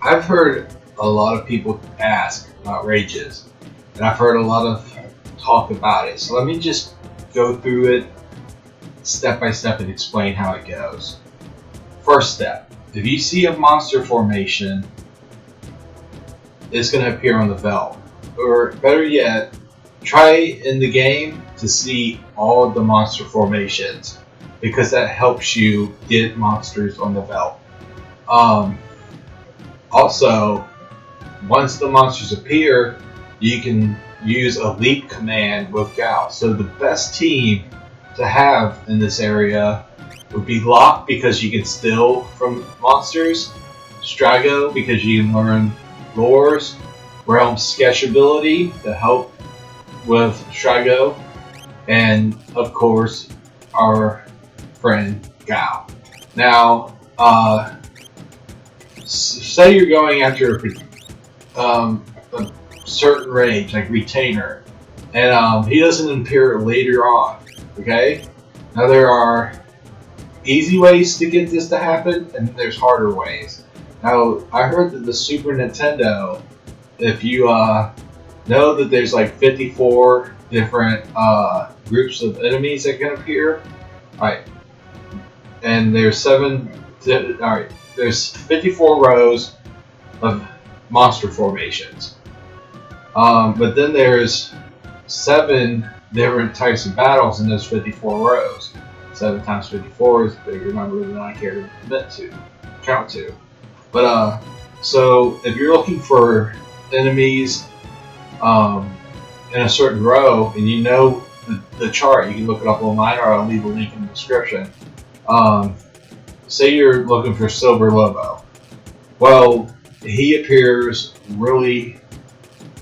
I've heard a lot of people ask about rages, and I've heard a lot of talk about it. So let me just go through it step by step and explain how it goes. First step, if you see a monster formation, it's going to appear on the belt. Or better yet, try in the game to see all of the monster formations, because that helps you get monsters on the belt. Also, once the monsters appear, you can use a leap command with Gal. So the best team to have in this area would be Locke, because you can steal from monsters, Strago because you can learn lores, Realm Sketchability to help with Strago, and of course our friend Gal. Now, say you're going after a certain rage, like Retainer, and he doesn't appear later on. Okay? Now there are easy ways to get this to happen, and there's harder ways. Now, I heard that the Super Nintendo, if you know that there's like 54 different groups of enemies that can appear, right? And there's there's 54 rows of monster formations. But then there's 7 different types of battles in those 54 rows. 7 times 54 is a bigger number than I care to admit to, count to. But so if you're looking for enemies in a certain row, and you know the chart, you can look it up online, or I'll leave a link in the description. Say you're looking for Silver Lobo. Well, he appears really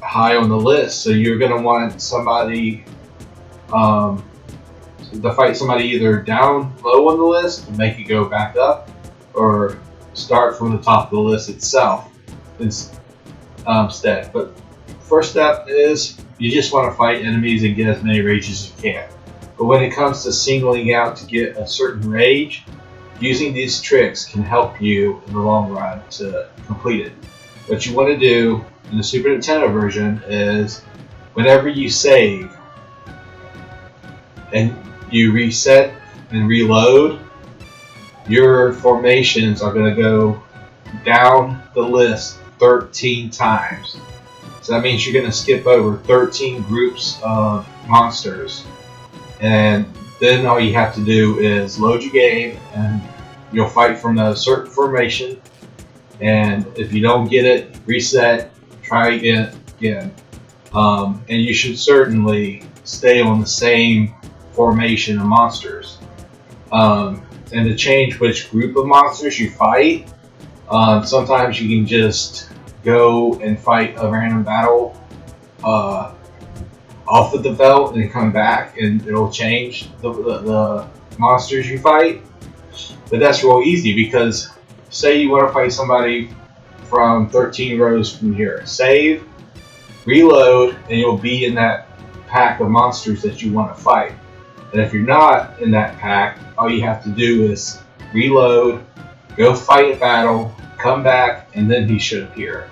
high on the list, so you're going to want somebody to fight somebody either down low on the list to make it go back up, or start from the top of the list itself instead. But first step is you just want to fight enemies and get as many rages as you can. But when it comes to singling out to get a certain rage, using these tricks can help you in the long run to complete it. What you want to do in the Super Nintendo version is whenever you save and you reset and reload, your formations are going to go down the list 13 times. So that means you're going to skip over 13 groups of monsters. And then all you have to do is load your game, and you'll fight from a certain formation. And if you don't get it, reset, try again. And you should certainly stay on the same formation of monsters. And to change which group of monsters you fight, sometimes you can just go and fight a random battle off of the belt and come back, and it'll change the monsters you fight. But that's real easy, because say you want to fight somebody from 13 rows from here. Save, reload, and you'll be in that pack of monsters that you want to fight. And if you're not in that pack, all you have to do is reload, go fight a battle, come back, and then he should appear.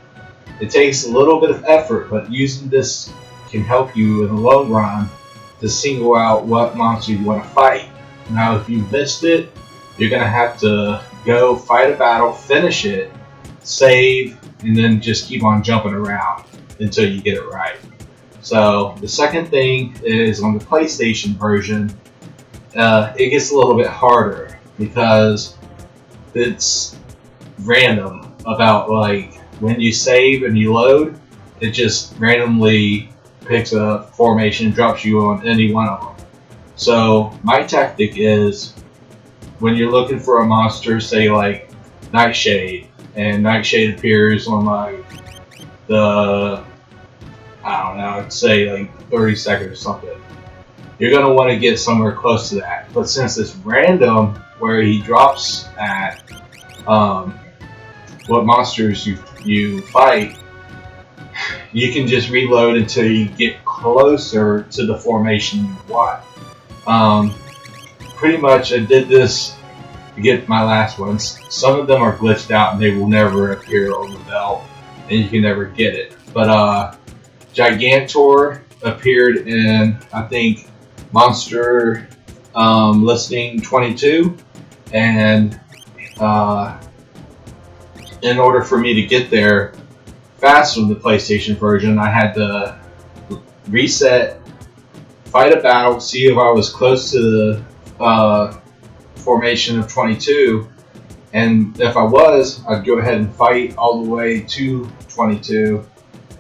It takes a little bit of effort, but using this can help you in the long run to single out what monster you want to fight. Now, if you missed it, you're going to have to go fight a battle, finish it, save, and then just keep on jumping around until you get it right. So the second thing is, on the PlayStation version, it gets a little bit harder because it's random about, like, when you save and you load, it just randomly picks a formation, drops you on any one of them. So my tactic is, when you're looking for a monster, say like Nightshade, and Nightshade appears on like the, I don't know, I'd say like 30 seconds or something, you're going to want to get somewhere close to that. But since it's random where he drops at, what monsters you fight, you can just reload until you get closer to the formation you want. Pretty much I did this get my last ones. Some of them are glitched out and they will never appear on the belt, and you can never get it. But Gigantor appeared in, I think, Monster listing 22, and in order for me to get there fast from the PlayStation version, I had to reset, fight a battle, see if I was close to the formation of 22, and if I was, I'd go ahead and fight all the way to 22,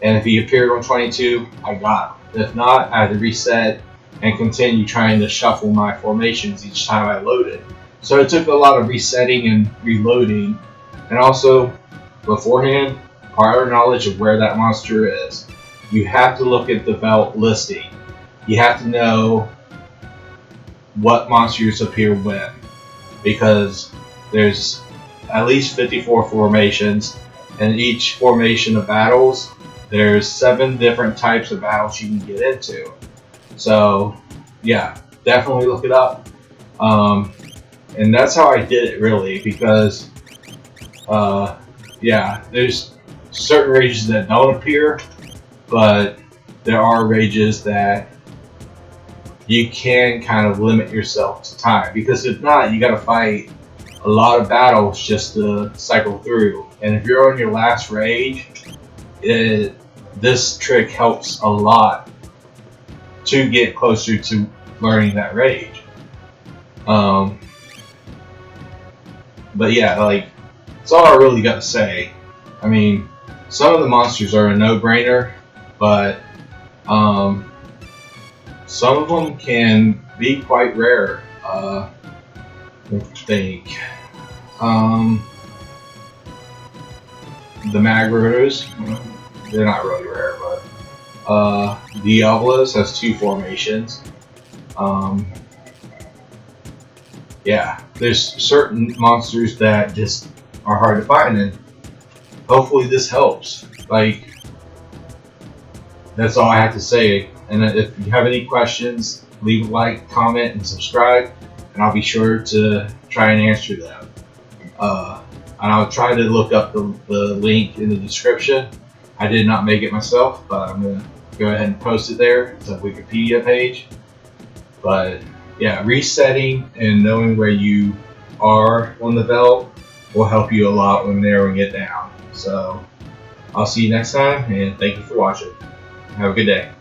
and if he appeared on 22, I got him. If not, I had to reset and continue trying to shuffle my formations each time I loaded. So it took a lot of resetting and reloading, and also beforehand, prior knowledge of where that monster is. You have to look at the belt listing. You have to know what monsters appear when, because there's at least 54 formations, and each formation of battles, there's 7 different types of battles you can get into. So yeah, definitely look it up. And that's how I did it, really, because yeah, there's certain rages that don't appear, but there are rages that you can kind of limit yourself to time, because if not, you got to fight a lot of battles just to cycle through. And if you're on your last rage, this trick helps a lot to get closer to learning that rage. But yeah, like, that's all I really got to say. I mean, some of the monsters are a no-brainer, but some of them can be quite rare. Let's think. The Magros, they're not really rare, but Diablos has 2 formations. Yeah, there's certain monsters that just are hard to find, and hopefully this helps. Like, that's all I have to say. And if you have any questions, leave a like, comment, and subscribe, and I'll be sure to try and answer them. And I'll try to look up the link in the description. I did not make it myself, but I'm going to go ahead and post it there. It's a Wikipedia page. But yeah, resetting and knowing where you are on the belt will help you a lot when narrowing it down. So I'll see you next time, and thank you for watching. Have a good day.